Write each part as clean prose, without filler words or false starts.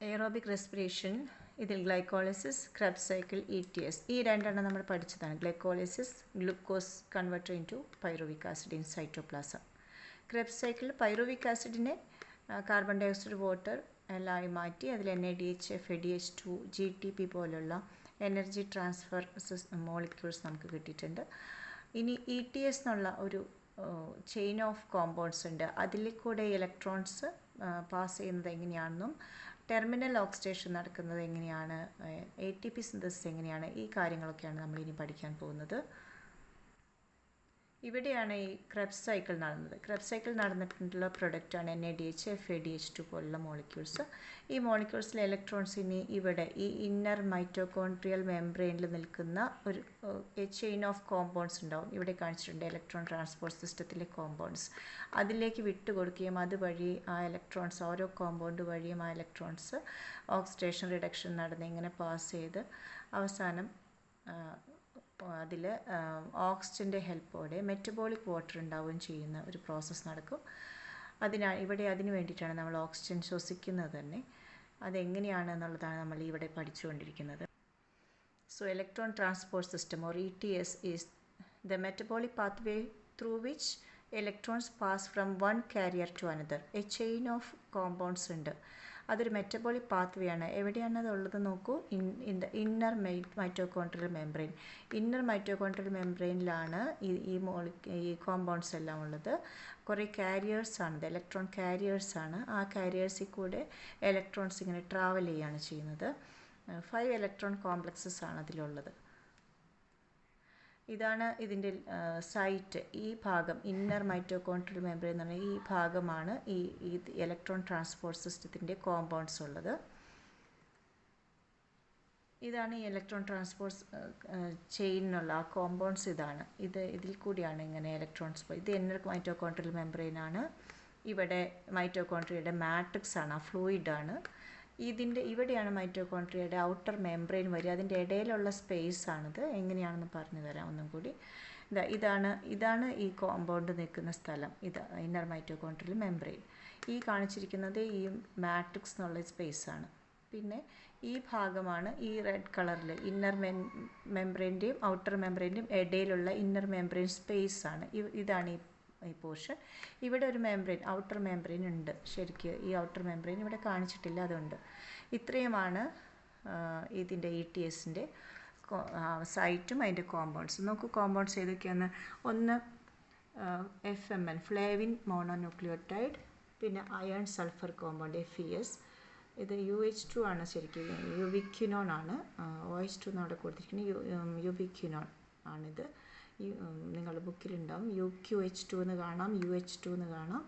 Aerobic respiration, ഇതിൽ glycolysis, Krebs cycle, ETS ഈ രണ്ടെണ്ണം നമ്മൾ പഠിച്ചതാണ്. Glycolysis glucose converted into pyruvic acid in cytoplasm. Krebs cycle pyruvic ആസിഡിനെ കാർബൺ ഡൈ ഓക്സൈഡ്, വാട്ടർ എല്ലാമായി മാറ്റി അതിൽ NADH, FADH2, GTP പോലുള്ള എനർജി ട്രാൻസ്ഫർ മോളിക്യൂൾസ് നമുക്ക് കിട്ടിയിട്ടുണ്ട്. ഇനി ETS എന്നുള്ള ഒരു ചെയിൻ ഓഫ് കോമ്പൗണ്ട്സ് ഉണ്ട്. അതിൽ കൂടെ ഇലക്ട്രോൺസ് പാസ് ചെയ്യുന്നത് എങ്ങനെയാണെന്നും ടെർമിനൽ ഓക്സിഡേഷൻ നടക്കുന്നത് എങ്ങനെയാണ്, ATP സിന്തസിസ് എങ്ങനെയാണ്, ഈ കാര്യങ്ങളൊക്കെയാണ് നമ്മൾ ഇനി പഠിക്കാൻ പോകുന്നത്. ഇവിടെയാണ് ഈ ക്രെബ്സ് സൈക്കിൾ നടന്നത്. ക്രെബ്സ് സൈക്കിൾ നടന്നിട്ടുള്ള പ്രൊഡക്റ്റാണ് NADH, FADH2 പോലുള്ള മോളിക്യൂൾസ്. ഈ മോളിക്യൂൾസിലെ ഇലക്ട്രോൺസ് ഇനി ഇവിടെ ഈ ഇന്നർ മൈറ്റോകോൺട്രിയൽ മെംബ്രെയിനിൽ നിൽക്കുന്ന ഒരു ചെയിൻ ഓഫ് കോമ്പൗണ്ട്സ് ഉണ്ടാവും. ഇവിടെ കാണിച്ചിട്ടുണ്ട് ഇലക്ട്രോൺ ട്രാൻസ്പോർട്ട് സിസ്റ്റത്തിലെ കോമ്പൗണ്ട്സ്. അതിലേക്ക് വിട്ടുകൊടുക്കുകയും അതുവഴി ആ ഇലക്ട്രോൺസ് ഓരോ കോമ്പൗണ്ട് വഴിയും ആ ഇലക്ട്രോൺസ് ഓക്സിഡേഷൻ റിഡക്ഷൻ നടന്ന് ഇങ്ങനെ പാസ് ചെയ്ത് അവസാനം അതിൽ ഓക്സിജൻ്റെ ഹെൽപ്പോടെ മെറ്റബോളിക് വാട്ടർ ഉണ്ടാവുകയും ചെയ്യുന്ന ഒരു പ്രോസസ്സ് നടക്കും. അതിന് വേണ്ടിയിട്ടാണ് നമ്മൾ ഓക്സിജൻ ശ്വസിക്കുന്നത് തന്നെ. അതെങ്ങനെയാണ് എന്നുള്ളതാണ് നമ്മൾ ഇവിടെ പഠിച്ചുകൊണ്ടിരിക്കുന്നത്. So electron transport system or ETS is the metabolic pathway through which electrons pass from one carrier to another. A chain of compounds ഉണ്ട്. അതൊരു മെറ്റബോളിക് പാത്വേ ആണ്. എവിടെയാണ് അതുള്ളത് നോക്കൂ. In the inner mitochondrial membrane. Inner mitochondrial മെംബ്രെയിനിലാണ് ഈ compounds എല്ലാം ഉള്ളത്. കുറേ കാരിയേഴ്സാണ്, ഇലക്ട്രോൺ കാരിയേഴ്സാണ്. ആ കാരിയേഴ്സിൽ കൂടെ ഇലക്ട്രോൺസ് ഇങ്ങനെ ട്രാവൽ ചെയ്യുകയാണ് ചെയ്യുന്നത്. 5 ഇലക്ട്രോൺ കോംപ്ലക്സസ് ആണ് അതിലുള്ളത്. ഇതാണ് ഇതിൻ്റെ സൈറ്റ്. ഈ ഭാഗം ഇന്നർ മൈറ്റോകോൺട്രിയൽ മെംബ്രെയിൻ എന്ന് പറഞ്ഞാൽ ഈ ഭാഗമാണ് ഈ ഇലക്ട്രോൺ ട്രാൻസ്പോർട്ട് സിസ്റ്റത്തിൻ്റെ കോമ്പൗണ്ട്സ് ഉള്ളത്. ഇതാണ് ഈ ഇലക്ട്രോൺ ട്രാൻസ്പോർട്ട് ചെയിനുള്ള ആ കോമ്പൗണ്ട്സ്. ഇതിൽ കൂടിയാണ് ഇങ്ങനെ ഇലക്ട്രോൺസ് പോയി. ഇത് ഇന്നർ മൈറ്റോകോൺട്രിയൽ മെംബ്രെയിനാണ്. ഇവിടെ മൈറ്റോകോൺട്രിയയുടെ മാട്രിക്സ് ആണ്, ആ ഫ്ലൂയിഡാണ്. ഇവിടെയാണ് മൈറ്റോകോൺട്രിയയുടെ ഔട്ടർ മെംബ്രെയിൻ വരിക. അതിൻ്റെ ഇടയിലുള്ള സ്പേസ് ആണിത്. എങ്ങനെയാണെന്ന് പറഞ്ഞു തരാം ഒന്നും കൂടി. ഇതാണ് ഈ കോമ്പൗണ്ട് നിൽക്കുന്ന സ്ഥലം. Inner mitochondrial membrane. ഈ കാണിച്ചിരിക്കുന്നത് ഈ മാട്രിക്സ് എന്നുള്ള സ്പേസാണ്. പിന്നെ ഈ ഭാഗമാണ് ഈ റെഡ് കളറിൽ ഇന്നർ മെംബ്രെയിൻ്റെയും ഔട്ടർ മെംബ്രെയിൻ്റെയും ഇടയിലുള്ള ഇന്നർ മെംബ്രെയിൻ സ്പേസ് ആണ്. ഇതാണ് ഈ പോർഷൻ. ഇവിടെ ഒരു മെംബ്രെയിൻ, ഔട്ടർ മെംബ്രെയിൻ ഉണ്ട്. ശരിക്കും ഈ ഔട്ടർ മെംബ്രെയിൻ ഇവിടെ കാണിച്ചിട്ടില്ല, അതുണ്ട്. ഇത്രയുമാണ് ഇതിൻ്റെ ETSൻ്റെ സൈറ്റും അതിൻ്റെ കോമ്പൗണ്ട്സ്. നോക്കൂ കോമ്പൗണ്ട്സ് ഏതൊക്കെയാണ്. ഒന്ന് FMN, ഫ്ലേവിൻ മോണോന്യൂക്ലിയോട്ടൈഡ്. പിന്നെ അയൺ സൾഫർ കോമ്പൗണ്ട് FeS. ഇത് UH2 ആണ്. ശരിക്കും യുബിക്വിനോൺ ആണ്. OH2 എന്ന് അവിടെ കൊടുത്തിരിക്കുന്നത് യുബിക്വിനോൺ ആണിത്. നിങ്ങളുടെ ബുക്കിലുണ്ടാവും. UQH2 എന്ന് കാണാം, UH2 എന്ന് കാണാം.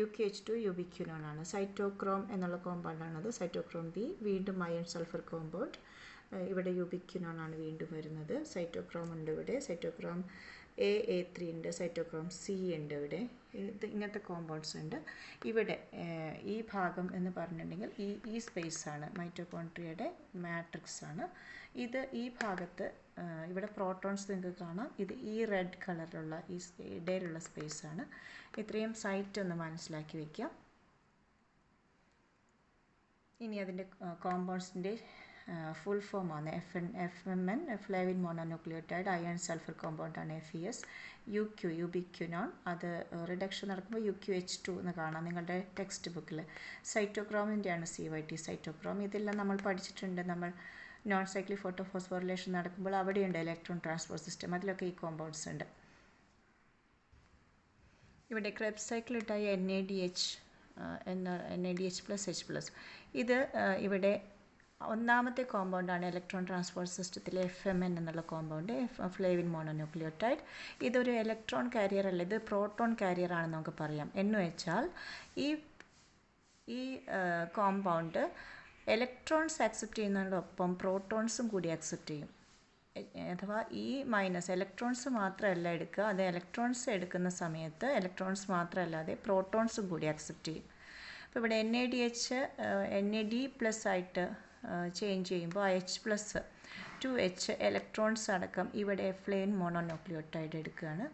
UQH2 യുബിക്വിനോൺ ആണ്. സൈറ്റോക്രോം എന്നുള്ള കോമ്പൗണ്ടാണത്. Cytochrome B. വീണ്ടും അയൺ സൾഫർ കോമ്പൗണ്ട്. ഇവിടെ യുബിക്വിനോൺ ആണ് വീണ്ടും വരുന്നത്. സൈറ്റോക്രോം ഉണ്ട് ഇവിടെ. സൈറ്റോക്രോം A3 ഉണ്ട്. സൈറ്റോക്രോം C ഉണ്ട് ഇവിടെ. ഇങ്ങനത്തെ കോമ്പൗണ്ട്സ് ഉണ്ട്. ഇവിടെ ഈ ഭാഗം എന്ന് പറഞ്ഞിട്ടുണ്ടെങ്കിൽ ഈ സ്പേസാണ് മൈറ്റോകോൺട്രിയയുടെ മാട്രിക്സ് ആണ്. ഈ ഭാഗത്ത് ഇവിടെ പ്രോട്ടോൺസ് നിങ്ങൾക്ക് കാണാം. ഈ റെഡ് കളറിലുള്ള ഈ ഇടയിലുള്ള സ്പേസാണ്. ഇത്രയും സൈറ്റ് ഒന്ന് മനസ്സിലാക്കി വയ്ക്കാം. ഇനി അതിൻ്റെ കോമ്പൗണ്ട്സിൻ്റെ ഫുൾ ഫോം ആണ്. FMN, flavin mononucleotide. Iron sulphur compound ആണ് FeS. യുബിക്വിനോൺ. അത് റിഡക്ഷൻ നടക്കുമ്പോൾ UQH2 എന്ന് കാണാം നിങ്ങളുടെ ടെക്സ്റ്റ് ബുക്കിൽ. സൈറ്റോക്രോമിൻ്റെ ആണ് CYT, സൈറ്റോക്രോം. ഇതെല്ലാം നമ്മൾ പഠിച്ചിട്ടുണ്ട്. നമ്മൾ നോൺ സൈക്ലിക് ഫോട്ടോഫോസ്ഫോറിലേഷൻ നടക്കുമ്പോൾ അവിടെയുണ്ട് ഇലക്ട്രോൺ ട്രാൻസ്പോർട്ട് സിസ്റ്റം. അതിലൊക്കെ ഈ കോമ്പൗണ്ട്സ് ഉണ്ട്. ഇവിടെ ക്രെബ്സ് സൈക്കിൾ ഇട്ടായ NADH+H+. ഇത് ഇവിടെ ഒന്നാമത്തെ കോമ്പൗണ്ടാണ് ഇലക്ട്രോൺ ട്രാൻസ്പോർട്ട് സിസ്റ്റത്തിലെ FMN എന്നുള്ള കോമ്പൗണ്ട്, ഫ്ലേവിൻ മോണോന്യൂക്ലിയോട്ടൈഡ്. ഇതൊരു ഇലക്ട്രോൺ കാരിയർ അല്ല, ഇത് പ്രോട്ടോൺ കാരിയർ ആണെന്ന് നമുക്ക് പറയാം. എന്ന് വെച്ചാൽ ഈ കോമ്പൗണ്ട് ഇലക്ട്രോൺസ് ആക്സെപ്റ്റ് ചെയ്യുന്നതിനോടൊപ്പം പ്രോട്ടോൺസും കൂടി ആക്സെപ്റ്റ് ചെയ്യും. അഥവാ ഇലക്ട്രോൺസ് മാത്രമല്ല എടുക്കുക, അത് ഇലക്ട്രോൺസ് എടുക്കുന്ന സമയത്ത് ഇലക്ട്രോൺസ് മാത്രമല്ലാതെ പ്രോട്ടോൺസും കൂടി ആക്സെപ്റ്റ് ചെയ്യും. അപ്പോൾ ഇവിടെ NAD+ ആയിട്ട് ചേഞ്ച് ചെയ്യുമ്പോൾ H+ 2H ഇലക്ട്രോൺസ് അടക്കം ഇവിടെ ഫ്ലെയിൻ മോണോന്യൂക്ലിയോട്ടൈഡ് എടുക്കുകയാണ്.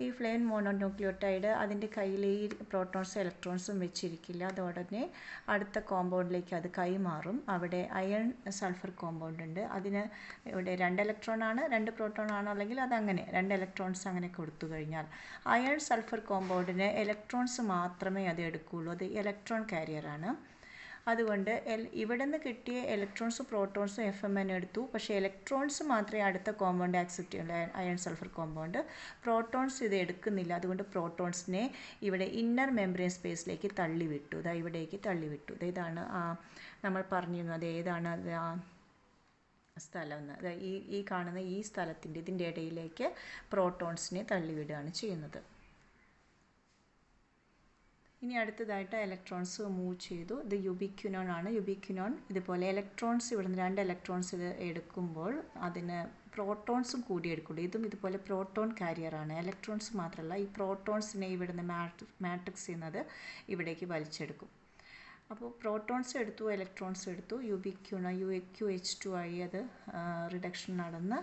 ഈ ഫ്ലെയിൻ മോണോന്യൂക്ലിയോട്ടൈഡ് അതിൻ്റെ കയ്യിൽ ഈ പ്രോട്ടോൺസും ഇലക്ട്രോൺസും വെച്ചിരിക്കില്ല. അതോടനെ അടുത്ത കോമ്പൗണ്ടിലേക്ക് അത് കൈമാറും. അവിടെ അയൺ സൾഫർ കോമ്പൗണ്ട് ഉണ്ട്. അതിന് ഇവിടെ 2 ഇലക്ട്രോൺ ആണ്, 2 പ്രോട്ടോൺ ആണോ, അല്ലെങ്കിൽ അതങ്ങനെ 2 ഇലക്ട്രോൺസ് അങ്ങനെ കൊടുത്തു കഴിഞ്ഞാൽ അയൺ സൾഫർ കോമ്പൗണ്ടിന് ഇലക്ട്രോൺസ് മാത്രമേ അത് എടുക്കുകയുള്ളൂ. അത് ഇലക്ട്രോൺ കാരിയറാണ്. അതുകൊണ്ട് ഇവിടെ നിന്ന് കിട്ടിയ ഇലക്ട്രോൺസും പ്രോട്ടോൺസും FMN എടുത്തു. പക്ഷേ ഇലക്ട്രോൺസ് മാത്രമേ അടുത്ത കോമ്പൗണ്ട് ആക്സെപ്റ്റ് ചെയ്യുള്ളൂ, അയൺ സൾഫർ കോമ്പൗണ്ട്. പ്രോട്ടോൺസ് ഇത് എടുക്കുന്നില്ല. അതുകൊണ്ട് പ്രോട്ടോൺസിനെ ഇവിടെ ഇന്നർ മെംബ്രെയിൻ സ്പേസിലേക്ക് തള്ളിവിട്ടു. ഇതാ ഇവിടേക്ക് തള്ളിവിട്ടു. ഇതാണ് നമ്മൾ പറഞ്ഞിരുന്നത് ഏതാണ് ആ സ്ഥലം എന്ന്. ഈ കാണുന്ന ഈ സ്ഥലത്തിൻ്റെ ഇതിൻ്റെ ഇടയിലേക്ക് പ്രോട്ടോൺസിനെ തള്ളിവിടുകയാണ് ചെയ്യുന്നത്. ഇനി അടുത്തതായിട്ട് ഇലക്ട്രോൺസ് മൂവ് ചെയ്തു. ഇത് യുബിക്വിനോൺ ആണ്. യുബിക്വിനോൺ ഇതുപോലെ ഇലക്ട്രോൺസ് ഇവിടുന്ന് 2 ഇലക്ട്രോൺസ് എടുക്കുമ്പോൾ അതിന് പ്രോട്ടോൺസും കൂടി എടുക്കുള്ളൂ. ഇതും ഇതുപോലെ പ്രോട്ടോൺ കാരിയറാണ്. ഇലക്ട്രോൺസ് മാത്രമല്ല, ഈ പ്രോട്ടോൺസിനെ ഇവിടുന്ന് മാട്രിക്സ് ചെയ്യുന്നത് ഇവിടേക്ക് വലിച്ചെടുക്കും. അപ്പോൾ പ്രോട്ടോൺസ് എടുത്തു, ഇലക്ട്രോൺസ് എടുത്തു. UQH2 ആയി അത് റിഡക്ഷൻ നടന്ന്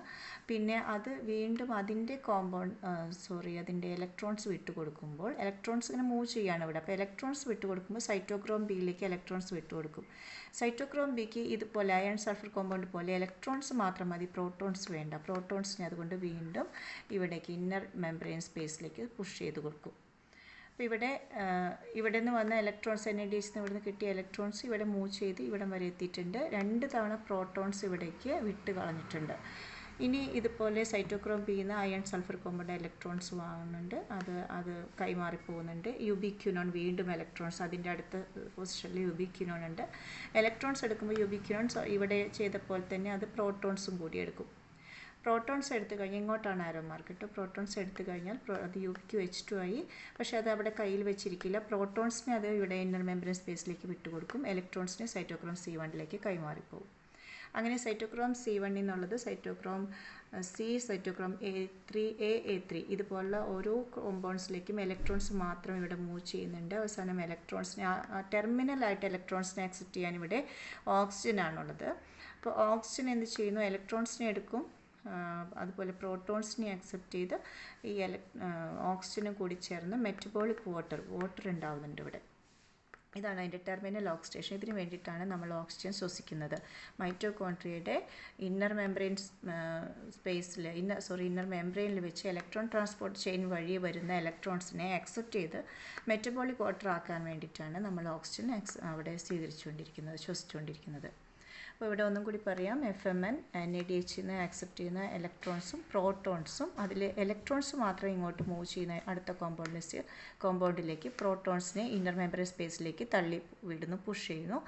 പിന്നെ അത് വീണ്ടും അതിൻ്റെ അതിൻ്റെ ഇലക്ട്രോൺസ് വിട്ടുകൊടുക്കുമ്പോൾ ഇലക്ട്രോൺസ് ഇങ്ങനെ മൂവ് ചെയ്യുകയാണ് ഇവിടെ. അപ്പോൾ ഇലക്ട്രോൺസ് വിട്ടുകൊടുക്കുമ്പോൾ സൈറ്റോക്രോം ബിയിലേക്ക് ഇലക്ട്രോൺസ് വിട്ടുകൊടുക്കും. സൈറ്റോക്രോം ബിക്ക് ഇതുപോലെ അയൺ സൾഫർ കോമ്പൗണ്ട് പോലെ ഇലക്ട്രോൺസ് മാത്രം മതി, പ്രോട്ടോൺസ് വേണ്ട. പ്രോട്ടോൺസിനെ അതുകൊണ്ട് വീണ്ടും ഇവിടേക്ക് ഇന്നർ മെംബ്രെയിൻ സ്പേസിലേക്ക് പുഷ് ചെയ്ത് കൊടുക്കും. അപ്പോൾ ഇവിടെ നിന്ന് വന്ന ഇലക്ട്രോൺസ് NADH ഇവിടുന്ന് കിട്ടിയ ഇലക്ട്രോൺസ് ഇവിടെ മൂവ് ചെയ്ത് ഇവിടം വരെ എത്തിയിട്ടുണ്ട്. 2 തവണ പ്രോട്ടോൺസ് ഇവിടേക്ക് വിട്ട് കളഞ്ഞിട്ടുണ്ട്. ഇനി ഇതുപോലെ സൈറ്റോക്രോം ബിന്ന് അയൺ സൾഫർ കോമ്പൗണ്ട് ഇലക്ട്രോൺസ് വാങ്ങുന്നുണ്ട്. അത് കൈമാറിപ്പോകുന്നുണ്ട്. യുബിക്വിനോൺ വീണ്ടും ഇലക്ട്രോൺസ് അതിൻ്റെ അടുത്ത പൊസിഷനിൽ യുബിക്വിനോൺ ഉണ്ട്. ഇലക്ട്രോൺസ് എടുക്കുമ്പോൾ യുബിക്വിനോൺസ് ഇവിടെ ചെയ്ത പോലെ തന്നെ അത് പ്രോട്ടോൺസും കൂടി എടുക്കും. പ്രോട്ടോൺസ് എടുത്തു കഴിഞ്ഞാൽ ഇങ്ങോട്ടാണ് ആരോ മാർക്ക് കേട്ടോ. പ്രോട്ടോൺസ് എടുത്തു കഴിഞ്ഞാൽ അത് UQH2 ആയി. പക്ഷേ അത് അവിടെ കയ്യിൽ വെച്ചിരിക്കില്ല. പ്രോട്ടോൺസിനെ അത് ഇവിടെ ഇന്നർ മെംബ്രെയിൻ സ്പേസിലേക്ക് വിട്ടുകൊടുക്കും. ഇലക്ട്രോൺസിനെ സൈറ്റോക്രോം C1ലേക്ക് കൈമാറിപ്പോകും. അങ്ങനെ സൈറ്റോക്രോം C1 എന്നുള്ളത് സൈറ്റോക്രോം C, സൈറ്റോക്രോം A3 ഇതുപോലുള്ള ഓരോ കോമ്പൗണ്ട്സിലേക്കും ഇലക്ട്രോൺസ് മാത്രം ഇവിടെ മൂവ് ചെയ്യുന്നുണ്ട്. അവസാനം ഇലക്ട്രോൺസിനെ ടെർമിനലായിട്ട് ഇലക്ട്രോൺസിനെ ആക്സെപ്റ്റ് ചെയ്യാൻ ഇവിടെ ഓക്സിജൻ ആണുള്ളത്. അപ്പോൾ ഓക്സിജൻ എന്ത് ചെയ്യുന്നു? ഇലക്ട്രോൺസിനെ എടുക്കും. അതുപോലെ പ്രോട്ടോൺസിനെ ആക്സെപ്റ്റ് ചെയ്ത് ഈ ഓക്സിജനും കൂടി ചേർന്ന് മെറ്റബോളിക് വാട്ടർ ഉണ്ടാവുന്നുണ്ട് ഇവിടെ. ഇതാണ് അതിൻ്റെ ടെർമിനൽ ഓക്സിഡേഷൻ. ഇതിന് വേണ്ടിയിട്ടാണ് നമ്മൾ ഓക്സിജൻ ശ്വസിക്കുന്നത്. മൈറ്റോകോൺട്രിയയുടെ ഇന്നർ മെംബ്രെയിൻ ഇന്നർ മെംബ്രെയിനിൽ വെച്ച് ഇലക്ട്രോൺ ട്രാൻസ്പോർട്ട് ചെയിൻ വഴി വരുന്ന ഇലക്ട്രോൺസിനെ അക്സെപ്റ്റ് ചെയ്ത് മെറ്റബോളിക് വാട്ടർ ആക്കാൻ വേണ്ടിയിട്ടാണ് നമ്മൾ ഓക്സിജൻ അവിടെ ശ്വസിച്ചുകൊണ്ടിരിക്കുന്നത്. അപ്പോൾ ഇവിടെ ഒന്നും കൂടി പറയാം. FMN NADH ആക്സെപ്റ്റ് ചെയ്യുന്ന ഇലക്ട്രോൺസും പ്രോട്ടോൺസും അതിൽ ഇലക്ട്രോൺസ് മാത്രം ഇങ്ങോട്ട് മൂവ് ചെയ്യുന്ന അടുത്ത കോമ്പൗണ്ടിലേക്ക് പ്രോട്ടോൺസിനെ ഇന്നർ മെംബ്രെയിൻ സ്പേസിലേക്ക് തള്ളി വിടുന്നു, പുഷ് ചെയ്യുന്നു.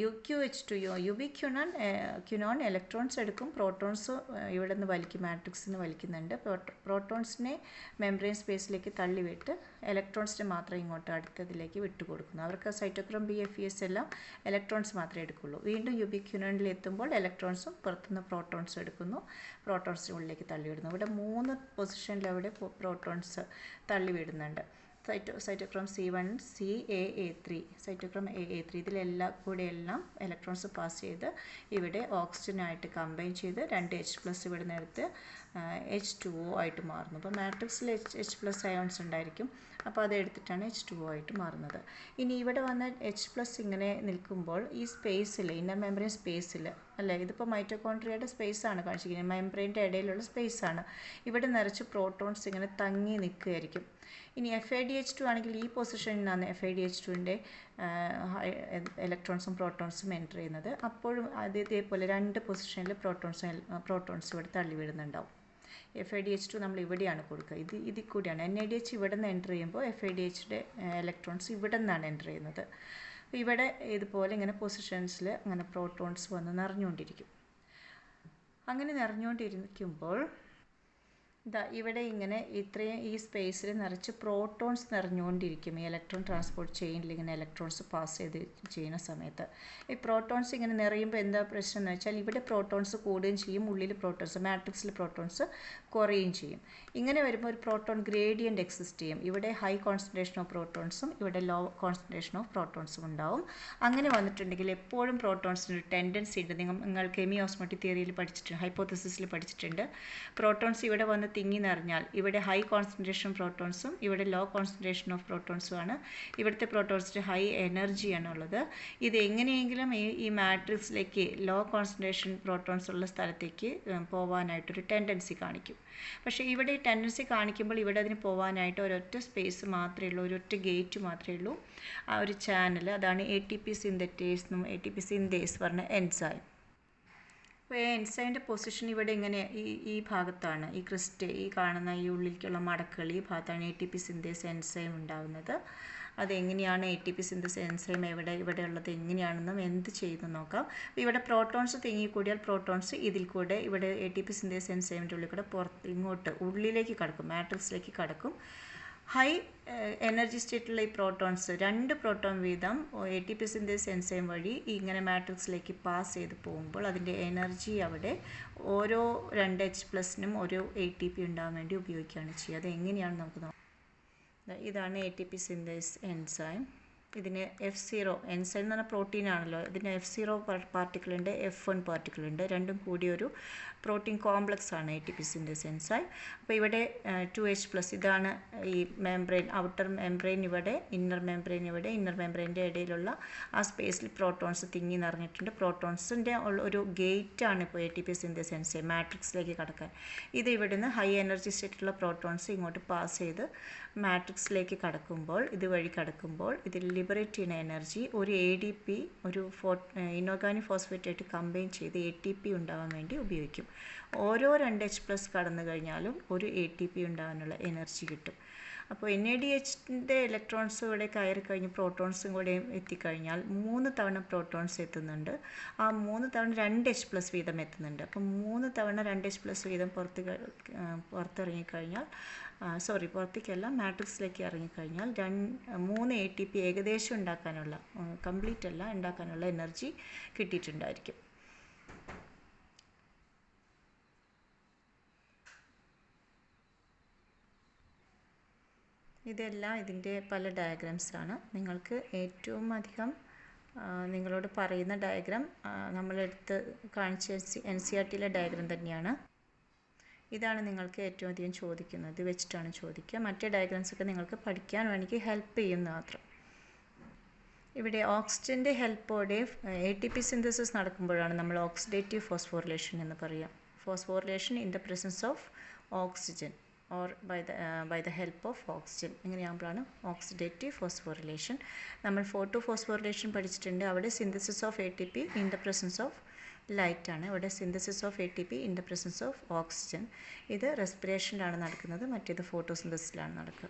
UQH2 യുബിക്വിനോൺ ഇലക്ട്രോൺസ് എടുക്കും. പ്രോട്ടോൺസ് ഇവിടെ നിന്ന് വലിക്കും, മാട്രിക്സിൽ നിന്ന് വലിക്കുന്നുണ്ട്. പ്രോട്ടോൺസിനെ മെംബ്രെയിൻ സ്പേസിലേക്ക് തള്ളിവിട്ട് ഇലക്ട്രോൺസിനെ മാത്രം ഇങ്ങോട്ട് അടുത്തതിലേക്ക് വിട്ടുകൊടുക്കുന്നു. അവർക്ക് സൈറ്റോക്രോം BFES എല്ലാം ഇലക്ട്രോൺസ് മാത്രമേ എടുക്കുള്ളൂ. വീണ്ടും യുബിക്വിനോണിൽ എത്തുമ്പോൾ ഇലക്ട്രോൺസും പുറത്തുനിന്ന് പ്രോട്ടോൺസ് എടുക്കുന്നു, പ്രോട്ടോൺസിനുള്ളിലേക്ക് തള്ളിവിടുന്നു. ഇവിടെ 3 പൊസിഷനിൽ അവിടെ protons തള്ളിവിടുന്നുണ്ട്. Cytochrome C1, CAA3, cytochrome AA3 ഇതിലെല്ലാം ഇലക്ട്രോൺസ് പാസ് ചെയ്ത് ഇവിടെ ഓക്സിജനായിട്ട് കമ്പൈൻ ചെയ്ത് 2H+ ഇവിടെ നിന്നെടുത്ത് H2O ആയിട്ട് മാറുന്നു. അപ്പോൾ മാട്രിക്സിൽ H+ അയോൺസ് ഉണ്ടായിരിക്കും. അപ്പോൾ അത് എടുത്തിട്ടാണ് H2O ആയിട്ട് മാറുന്നത്. ഇനി ഇവിടെ വന്ന H+ ഇങ്ങനെ നിൽക്കുമ്പോൾ ഈ സ്പേസിൽ ഇന്നർ മെംബ്രെയിൻ സ്പേസിൽ അല്ലേ, ഇതിപ്പോൾ മൈറ്റോകോൺട്രിയയുടെ സ്പേസാണ് കാണിച്ചിരിക്കുന്നത്, മെംബ്രെയിൻ്റെ ഇടയിലുള്ള സ്പേസാണ്. ഇവിടെ നിറച്ച് പ്രോട്ടോൺസ് ഇങ്ങനെ തങ്ങി നിൽക്കുകയായിരിക്കും. ഇനി FADH2 ആണെങ്കിൽ ഈ പൊസിഷനിൽ നിന്നാണ് FADH2ൻ്റെ ഇലക്ട്രോൺസും പ്രോട്ടോൺസും എൻ്റർ ചെയ്യുന്നത്. അപ്പോഴും ഇതേപോലെ 2 പൊസിഷനിൽ പ്രോട്ടോൺസ് ഇവിടെ തള്ളിവിടുന്നുണ്ടാവും. FADH2 നമ്മൾ ഇവിടെയാണ് കൊടുക്കുക. ഇതിൽ കൂടിയാണ് NADH ഇവിടെ നിന്ന് എൻ്റർ ചെയ്യുമ്പോൾ FADHയുടെ ഇലക്ട്രോൺസ് ഇവിടെ നിന്നാണ് എൻ്റർ ചെയ്യുന്നത്. അപ്പോൾ ഇവിടെ ഇതുപോലെ ഇങ്ങനെ പൊസിഷൻസിൽ അങ്ങനെ പ്രോട്ടോൺസ് വന്ന് നിറഞ്ഞുകൊണ്ടിരിക്കും. അങ്ങനെ നിറഞ്ഞുകൊണ്ടിരിക്കുമ്പോൾ ഇവിടെ ഇങ്ങനെ ഇത്രയും ഈ സ്പേസിൽ നിറച്ച് പ്രോട്ടോൺസ് നിറഞ്ഞുകൊണ്ടിരിക്കും. ഈ ഇലക്ട്രോൺ ട്രാൻസ്പോർട്ട് ചെയിനിൽ ഇങ്ങനെ ഇലക്ട്രോൺസ് പാസ് ചെയ്ത് ചെയ്യുന്ന സമയത്ത് ഈ പ്രോട്ടോൺസ് ഇങ്ങനെ നിറയുമ്പോൾ എന്താ പ്രശ്നം എന്ന് വെച്ചാൽ ഇവിടെ പ്രോട്ടോൺസ് കൂടുകയും ചെയ്യും, ഉള്ളിൽ പ്രോട്ടോൺസ് മാട്രിക്സിൽ പ്രോട്ടോൺസ് കുറയുകയും ചെയ്യും. ഇങ്ങനെ വരുമ്പോൾ ഒരു പ്രോട്ടോൺ ഗ്രേഡിയൻ്റ് എക്സിസ്റ്റ് ചെയ്യും. ഇവിടെ ഹൈ കോൺസെൻട്രേഷൻ ഓഫ് പ്രോട്ടോൺസും ഇവിടെ ലോ കോൺസെൻട്രേഷൻ ഓഫ് പ്രോട്ടോൺസും ഉണ്ടാവും. അങ്ങനെ വന്നിട്ടുണ്ടെങ്കിൽ എപ്പോഴും പ്രോട്ടോൺസിന് ഒരു ടെൻഡൻസി ഉണ്ട്. നിങ്ങൾ കെമിയോസ്മോട്ടിക് തിയറിയിൽ പഠിച്ചിട്ടുണ്ട്, ഹൈപ്പോത്തസിസിൽ പഠിച്ചിട്ടുണ്ട്. പ്രോട്ടോൺസ് ഇവിടെ വന്ന് തിങ്ങി നിറഞ്ഞാൽ ഇവിടെ ഹൈ കോൺസെൻട്രേഷൻ പ്രോട്ടോൺസും ഇവിടെ ലോ കോൺസെൻട്രേഷൻ ഓഫ് പ്രോട്ടോൺസുമാണ്. ഇവിടുത്തെ പ്രോട്ടോൺസിന് ഹൈ എനർജിയാണ് ഉള്ളത്. ഇത് എങ്ങനെയെങ്കിലും ഈ മാട്രിക്സിലേക്ക് ലോ കോൺസെൻട്രേഷൻ പ്രോട്ടോൺസ് ഉള്ള സ്ഥലത്തേക്ക് പോകാനായിട്ടൊരു ടെൻഡൻസി കാണിക്കും. പക്ഷേ ഇവിടെ ഈ ടെൻഡൻസി കാണിക്കുമ്പോൾ ഇവിടെ അതിന് പോകാനായിട്ട് ഒരൊറ്റ സ്പേസ് മാത്രമേ ഉള്ളൂ, ഒരൊറ്റ ഗേറ്റ് മാത്രമേ ഉള്ളൂ, ആ ഒരു ചാനൽ. അതാണ് ATP സിന്തറ്റേസ് എന്നും ATP സിന്തേസ് പറഞ്ഞ എൻസൈം. അപ്പോൾ എൻസൈമിൻ്റെ പൊസിഷൻ ഇവിടെ ഇങ്ങനെ ഈ ഭാഗത്താണ്. ഈ ഈ കാണുന്ന ഈ ഉള്ളിലേക്കുള്ള മടക്കുകൾ ഈ ഭാഗത്താണ് ATP സിന്തേസ് എൻസൈം ഉണ്ടാകുന്നത്. അതെങ്ങനെയാണ് ATP സിന്തേസ് എൻസൈം ഇവിടെ ഉള്ളത് എങ്ങനെയാണെന്നും എന്ത് ചെയ്തു നോക്കാം. ഇവിടെ പ്രോട്ടോൺസ് തിങ്ങിക്കൂടിയാൽ പ്രോട്ടോൺസ് ഇതിൽ കൂടെ ഇവിടെ ATP സിന്തേസ് എൻസൈമിൻ്റെ ഉള്ളിൽ കൂടെ ഇങ്ങോട്ട് ഉള്ളിലേക്ക് കടക്കും, മാട്രിക്സിലേക്ക് കടക്കും. ഹൈ എനർജി സ്റ്റേറ്റുള്ള ഈ പ്രോട്ടോൺസ് 2 പ്രോട്ടോൺ വീതം ATP സിന്തേസ് എൻസൈം വഴി ഇങ്ങനെ മാട്രിക്സിലേക്ക് പാസ് ചെയ്ത് പോകുമ്പോൾ അതിൻ്റെ എനർജി അവിടെ ഓരോ 2H+നും ഒരു ATP ഉണ്ടാകാൻ വേണ്ടി ഉപയോഗിക്കുകയാണ് ചെയ്യുക. അത് എങ്ങനെയാണെന്ന് നമുക്ക് നോക്കാം. ഇതാണ് ATP സിന്തേസ് എൻസൈം. ഇതിന് F0 എൻസൈം എന്ന് പറഞ്ഞാൽ പ്രോട്ടീൻ ആണല്ലോ, ഇതിന് F0 പാർട്ടിക്കിൾ ഉണ്ട്, F1 പാർട്ടിക്കിൾ ഉണ്ട്. രണ്ടും കൂടിയൊരു പ്രോട്ടീൻ കോംപ്ലക്സ് ആണ് ATP സിന്തേസ് എൻസൈം. അപ്പോൾ ഇവിടെ 2H+, ഇതാണ് ഈ മെംബ്രെയിൻ, ഔട്ടർ മെംബ്രെയിൻ ഇവിടെ, ഇന്നർ മെംബ്രെയിൻ ഇവിടെ. ഇന്നർ മെംബ്രെയിൻ്റെ ഇടയിലുള്ള ആ സ്പേസിൽ പ്രോട്ടോൺസ് തിങ്ങി നിറഞ്ഞിട്ടുണ്ട്. പ്രോട്ടോൺസിൻ്റെ ഒരു ഗേറ്റാണ് ഇപ്പോൾ ATP സിന്തേസ് എൻസൈം മാട്രിക്സിലേക്ക് കടക്കാൻ. ഇത് ഇവിടുന്ന് ഹൈ എനർജി സ്റ്റേറ്റുള്ള പ്രോട്ടോൺസ് ഇങ്ങോട്ട് പാസ് ചെയ്ത് മാട്രിക്സിലേക്ക് കടക്കുമ്പോൾ, ഇതുവഴി കടക്കുമ്പോൾ ഇതിൽ ലിബറേറ്റ് ചെയ്യുന്ന എനർജി ഒരു ADP, ഒരു ഇനോർഗാനിക് ഫോസ്ഫേറ്റായിട്ട് കമ്പൈൻ ചെയ്ത് ATP ഉണ്ടാകാൻ വേണ്ടി ഉപയോഗിക്കും. ഓരോ 2H+ കടന്നു കഴിഞ്ഞാലും ഒരു ATP ഉണ്ടാകാനുള്ള എനർജി കിട്ടും. അപ്പോൾ NADHൻ്റെ ഇലക്ട്രോൺസ് ഇവിടെ കയറി കഴിഞ്ഞ് പ്രോട്ടോൺസും കൂടെ എത്തിക്കഴിഞ്ഞാൽ 3 തവണ പ്രോട്ടോൺസ് എത്തുന്നുണ്ട്. ആ 3 തവണ 2H+ വീതം എത്തുന്നുണ്ട്. അപ്പം 3 തവണ 2H+ വീതം പുറത്തിറങ്ങിക്കഴിഞ്ഞാൽ പുറത്തേക്കല്ല മാട്രിക്സിലേക്ക് ഇറങ്ങിക്കഴിഞ്ഞാൽ 3 ATP ഏകദേശം ഉണ്ടാക്കാനുള്ള, കംപ്ലീറ്റ് അല്ല, ഉണ്ടാക്കാനുള്ള എനർജി കിട്ടിയിട്ടുണ്ടായിരിക്കും. ഇതെല്ലാം ഇതിൻ്റെ പല ഡയഗ്രാംസാണ്. നിങ്ങൾക്ക് ഏറ്റവും അധികം നിങ്ങളോട് പറയുന്ന ഡയഗ്രാം നമ്മളെടുത്ത് കാണിച്ച NCERTയിലെ ഡയഗ്രാം തന്നെയാണ്. ഇതാണ് നിങ്ങൾക്ക് ഏറ്റവും അധികം ചോദിക്കുന്നത്, ഇത് വെച്ചിട്ടാണ് ചോദിക്കുക. മറ്റേ ഡയഗ്രാംസൊക്കെ നിങ്ങൾക്ക് പഠിക്കാൻ വേണമെങ്കിൽ ഹെൽപ്പ് ചെയ്യുന്ന മാത്രം. ഇവിടെ ഓക്സിജൻ്റെ ഹെൽപ്പോടെ ATP സിന്തസിസ് നടക്കുമ്പോഴാണ് നമ്മൾ ഓക്സിഡേറ്റീവ് ഫോസ്ഫോറിലേഷൻ എന്ന് പറയുക. Phosphorylation in the presence of oxygen or by the help of oxygen. ഇങ്ങനെയാകുമ്പോഴാണ് ഓക്സിഡേറ്റീവ് ഫോസ്ഫോറിലേഷൻ. നമ്മൾ ഫോട്ടോഫോസ്ഫോറിലേഷൻ പഠിച്ചിട്ടുണ്ട്. അവിടെ synthesis of ATP in the presence of light ആണ്. ഇവിടെ synthesis of ATP in the presence of oxygen. ഇത് റെസ്പിറേഷനിലാണ് നടക്കുന്നത്, മറ്റേത് ഫോട്ടോസിന്തസിസിലാണ് നടക്കുക.